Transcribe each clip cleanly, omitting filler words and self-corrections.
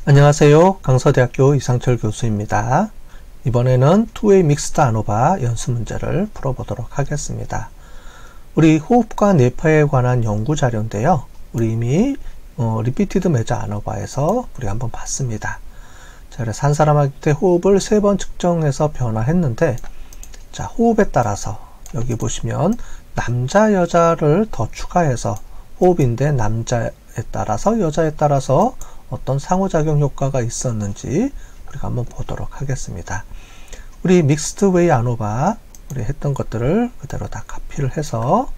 안녕하세요. 강서대학교 이상철 교수입니다. 이번에는 투웨이 믹스드 아노바 연습 문제를 풀어보도록 하겠습니다. 우리 호흡과 뇌파에 관한 연구 자료인데요. 우리 이미 리피티드 메저 아노바에서 우리 한번 봤습니다. 자, 그래서 한 사람한테 호흡을 3번 측정해서 변화했는데, 자, 호흡에 따라서 여기 보시면 남자 여자를 더 추가해서 호흡인데 남자에 따라서 여자에 따라서 어떤 상호작용 효과가 있었는지 우리가 한번 보도록 하겠습니다. 우리 믹스드 웨이 아노바 우리 했던 것들을 그대로 다 카피를 해서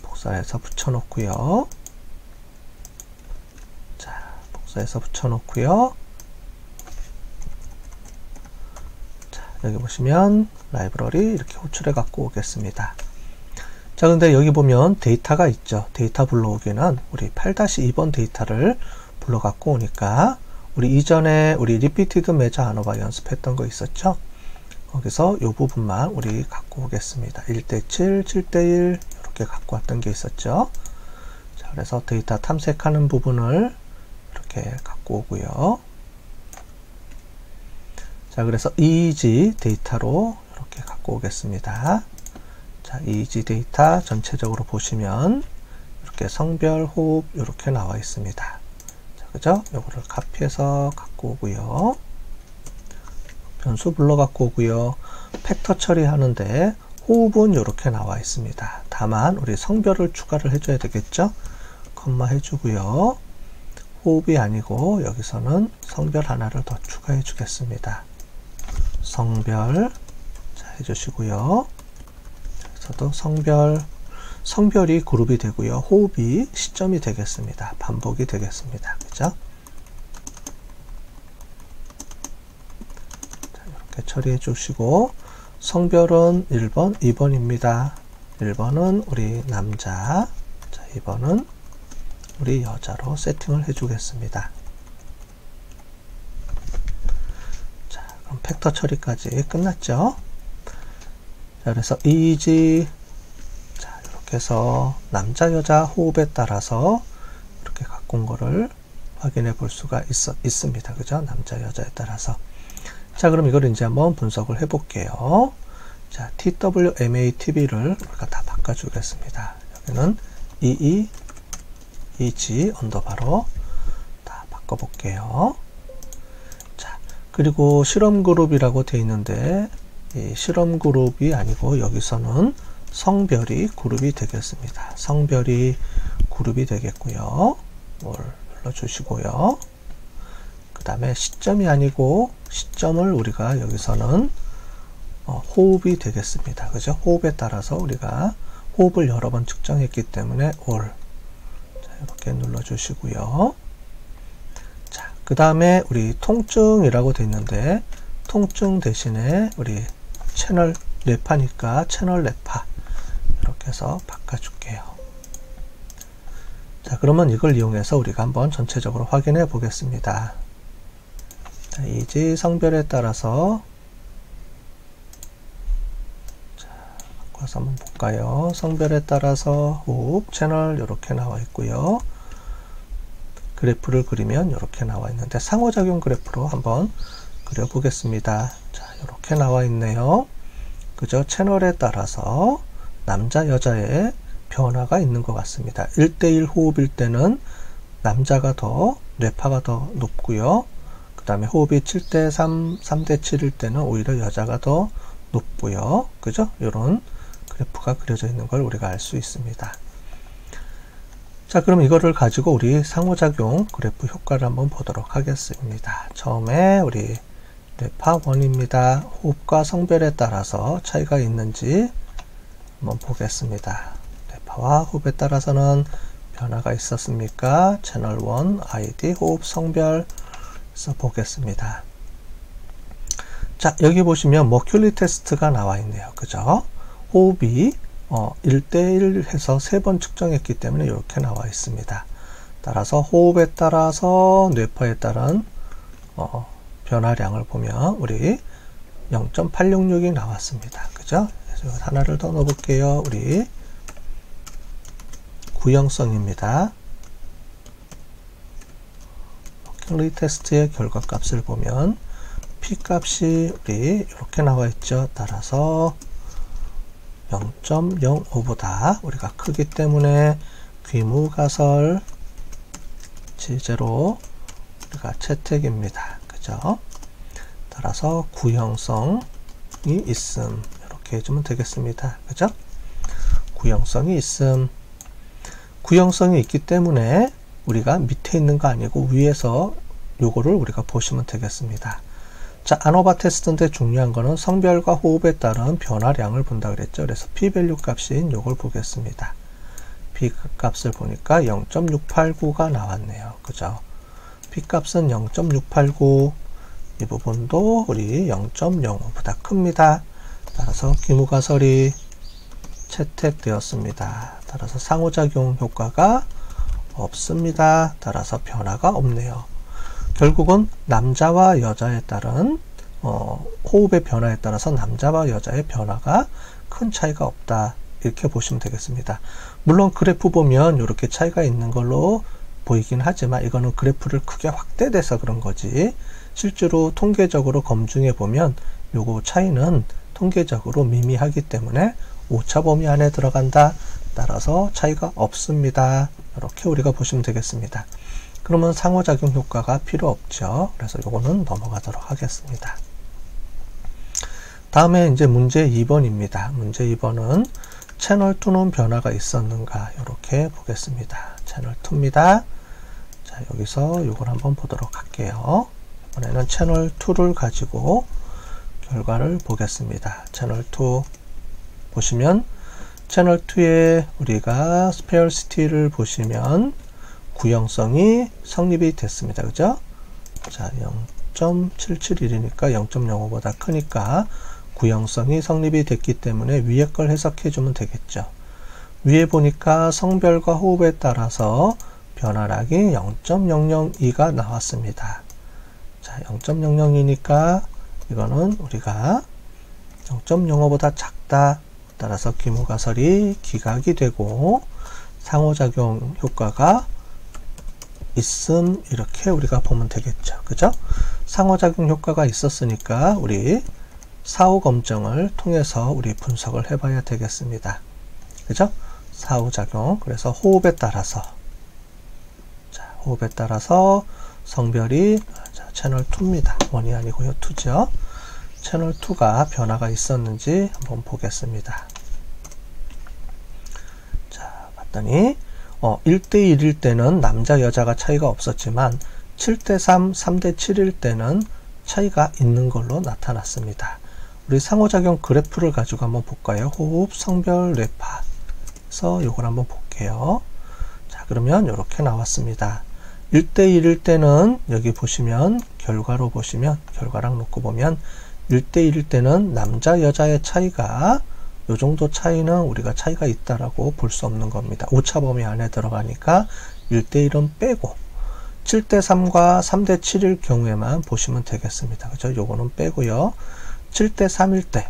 복사해서 붙여놓고요. 자, 복사해서 붙여놓고요. 자, 여기 보시면 라이브러리 이렇게 호출해 갖고 오겠습니다. 자, 근데 여기 보면 데이터가 있죠. 데이터 불러오기는 우리 8-2번 데이터를 불러 갖고 오니까 우리 이전에 우리 리피티드 메저 아노바 연습했던 거 있었죠? 거기서 이 부분만 우리 갖고 오겠습니다. 1:7, 7:1 이렇게 갖고 왔던 게 있었죠. 자, 그래서 데이터 탐색하는 부분을 이렇게 갖고 오고요. 자, 그래서 EEG 데이터로 이렇게 갖고 오겠습니다. 자, EEG 데이터 전체적으로 보시면 이렇게 성별, 호흡 이렇게 나와 있습니다. 자, 그죠? 요거를 카피해서 갖고 오고요. 변수 불러 갖고 오고요. 팩터 처리하는데 호흡은 이렇게 나와 있습니다. 다만 우리 성별을 추가를 해줘야 되겠죠? 컴마 해주고요. 호흡이 아니고 여기서는 성별 하나를 더 추가해 주겠습니다. 성별 자, 해주시고요. 저도 성별이 그룹이 되고요. 호흡이 시점이 되겠습니다. 반복이 되겠습니다. 그죠? 자, 이렇게 처리해 주시고, 성별은 1번, 2번입니다. 1번은 우리 남자, 자, 2번은 우리 여자로 세팅을 해 주겠습니다. 자, 그럼 팩터 처리까지 끝났죠? 자, 그래서 EEG 자, 이렇게 해서 남자 여자 호흡에 따라서 이렇게 갖고 온 거를 확인해 볼 수가 있습니다. 그죠? 남자 여자에 따라서. 자, 그럼 이걸 이제 한번 분석을 해 볼게요. 자, TWMATB를 우리가 다 바꿔 주겠습니다. 여기는 EEG 언더바로 다 바꿔 볼게요. 자, 그리고 실험 그룹이라고 되어 있는데 이 실험 그룹이 아니고 여기서는 성별이 그룹이 되겠습니다. 성별이 그룹이 되겠고요. 뭘 눌러주시고요. 그 다음에 시점이 아니고 시점을 우리가 여기서는 호흡이 되겠습니다. 그죠? 호흡에 따라서 우리가 호흡을 여러 번 측정했기 때문에 all 자, 이렇게 눌러주시고요. 자, 그 다음에 우리 통증이라고 되어 있는데 통증 대신에 우리 채널 뇌파니까 채널 뇌파 이렇게 해서 바꿔줄게요. 자, 그러면 이걸 이용해서 우리가 한번 전체적으로 확인해 보겠습니다. 자, EEG 성별에 따라서 자, 바꿔서 한번 볼까요? 성별에 따라서 호흡 채널 이렇게 나와 있고요. 그래프를 그리면 이렇게 나와 있는데 상호작용 그래프로 한번 그려보겠습니다. 자, 이렇게 나와 있네요. 그죠? 채널에 따라서 남자, 여자의 변화가 있는 것 같습니다. 1:1 호흡일 때는 남자가 더, 뇌파가 더 높고요. 그 다음에 호흡이 7:3, 3:7일 때는 오히려 여자가 더 높고요. 그죠? 이런 그래프가 그려져 있는 걸 우리가 알 수 있습니다. 자, 그럼 이거를 가지고 우리 상호작용 그래프 효과를 한번 보도록 하겠습니다. 처음에 우리 뇌파 1입니다. 호흡과 성별에 따라서 차이가 있는지 한번 보겠습니다. 뇌파와 호흡에 따라서는 변화가 있었습니까? 채널 1, ID, 호흡, 성별 써 보겠습니다. 자, 여기 보시면 머큐리 테스트가 나와 있네요. 그죠? 호흡이 1:1 해서 3번 측정했기 때문에 이렇게 나와 있습니다. 따라서 호흡에 따라서 뇌파에 따른 변화량을 보면 우리 0.866이 나왔습니다. 그죠? 그래서 하나를 더 넣어볼게요. 우리 구형성입니다. 리테스트의 결과값을 보면 P 값이 우리 이렇게 나와 있죠. 따라서 0.05보다 우리가 크기 때문에 귀무가설 지제로 우리가 채택입니다. 그죠? 따라서 구형성이 있음 이렇게 해주면 되겠습니다. 그죠? 구형성이 있음. 구형성이 있기 때문에 우리가 밑에 있는 거 아니고 위에서 요거를 우리가 보시면 되겠습니다. 자, ANOVA 테스트인데 중요한 거는 성별과 호흡에 따른 변화량을 본다 그랬죠. 그래서 p-밸류 값인 요걸 보겠습니다. p 값을 보니까 0.689가 나왔네요. 그죠? p 값은 0.689, 이 부분도 우리 0.05보다 큽니다. 따라서 귀무가설이 채택되었습니다. 따라서 상호작용 효과가 없습니다. 따라서 변화가 없네요. 결국은 남자와 여자에 따른 호흡의 변화에 따라서 남자와 여자의 변화가 큰 차이가 없다. 이렇게 보시면 되겠습니다. 물론 그래프 보면 이렇게 차이가 있는 걸로 보이긴 하지만 이거는 그래프를 크게 확대돼서 그런 거지 실제로 통계적으로 검증해 보면 요거 차이는 통계적으로 미미하기 때문에 오차 범위 안에 들어간다. 따라서 차이가 없습니다. 이렇게 우리가 보시면 되겠습니다. 그러면 상호작용 효과가 필요 없죠. 그래서 요거는 넘어가도록 하겠습니다. 다음에 이제 문제 2번입니다. 문제 2번은 채널2는 변화가 있었는가 이렇게 보겠습니다. 채널2입니다. 자, 여기서 이걸 한번 보도록 할게요. 이번에는 채널2를 가지고 결과를 보겠습니다. 채널2 보시면 채널2에 우리가 스페어시티를 보시면 구형성이 성립이 됐습니다. 그죠? 자, 0.771이니까 0.05보다 크니까 구형성이 성립이 됐기 때문에 위에 걸 해석해 주면 되겠죠. 위에 보니까 성별과 호흡에 따라서 변화량이 0.002가 나왔습니다. 자, 0.002니까 이거는 우리가 0.05보다 작다. 따라서 귀무가설이 기각이 되고 상호작용 효과가 있음 이렇게 우리가 보면 되겠죠. 그죠? 상호작용 효과가 있었으니까 우리 사후 검증을 통해서 우리 분석을 해봐야 되겠습니다. 그죠? 사후작용. 그래서 호흡에 따라서 자, 호흡에 따라서 성별이 자, 채널2입니다. 1이 아니고요. 2죠. 채널2가 변화가 있었는지 한번 보겠습니다. 자, 봤더니 1대1일 때는 남자 여자가 차이가 없었지만 7대3, 3대7일 때는 차이가 있는 걸로 나타났습니다. 우리 상호작용 그래프를 가지고 한번 볼까요? 호흡, 성별, 뇌파. 그래서 이걸 한번 볼게요. 자, 그러면 이렇게 나왔습니다. 1대1일 때는 여기 보시면 결과로 보시면 결과랑 놓고 보면 1대1일 때는 남자 여자의 차이가 요 정도 차이는 우리가 차이가 있다라고 볼 수 없는 겁니다. 오차 범위 안에 들어가니까 1대1은 빼고 7대3과 3대7일 경우에만 보시면 되겠습니다. 그죠? 요거는 빼고요. 7대3일 때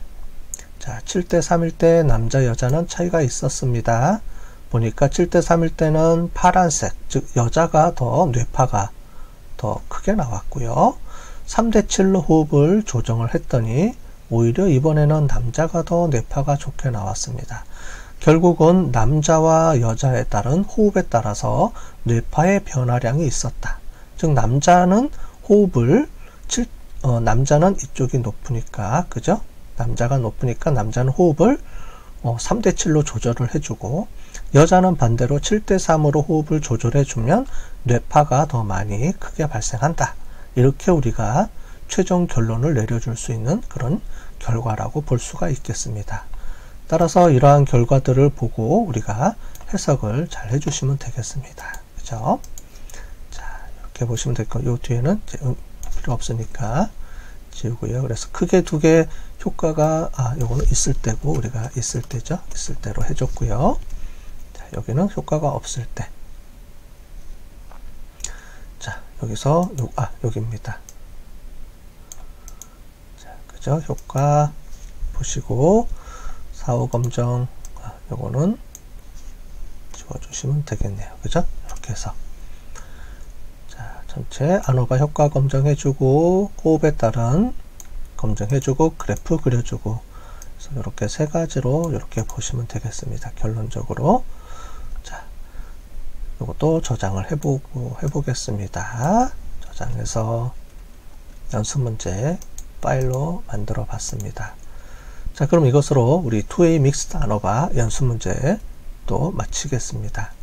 자, 7대3일 때 남자 여자는 차이가 있었습니다. 보니까 7대3일 때는 파란색, 즉 여자가 더 뇌파가 더 크게 나왔고요. 3대7로 호흡을 조정을 했더니 오히려 이번에는 남자가 더 뇌파가 좋게 나왔습니다. 결국은 남자와 여자에 따른 호흡에 따라서 뇌파의 변화량이 있었다. 즉 남자는 호흡을 남자는 이쪽이 높으니까 그죠? 남자가 높으니까 남자는 호흡을 3대7로 조절을 해주고 여자는 반대로 7대3으로 호흡을 조절해주면 뇌파가 더 많이 크게 발생한다. 이렇게 우리가 최종 결론을 내려줄 수 있는 그런 결과라고 볼 수가 있겠습니다. 따라서 이러한 결과들을 보고 우리가 해석을 잘 해주시면 되겠습니다. 그죠? 자, 이렇게 보시면 될 거예요. 요 뒤에는 이제 필요 없으니까 지우고요. 그래서 크게 두 개 효과가 요거는 있을 때고 우리가 있을 때죠. 있을 때로 해줬고요. 자, 여기는 효과가 없을 때. 자, 여기서 여기입니다. 자, 그죠? 효과 보시고 사후 검정 요거는 지워주시면 되겠네요. 그죠? 이렇게 해서 자, 전체 아노바 효과 검증해주고, 호흡에 따른 검증해주고, 그래프 그려주고, 그래서 이렇게 세 가지로 이렇게 보시면 되겠습니다. 결론적으로. 자, 이것도 저장을 해보겠습니다. 저장해서 연습 문제 파일로 만들어 봤습니다. 자, 그럼 이것으로 우리 2A 믹스드 아노바 연습 문제 또 마치겠습니다.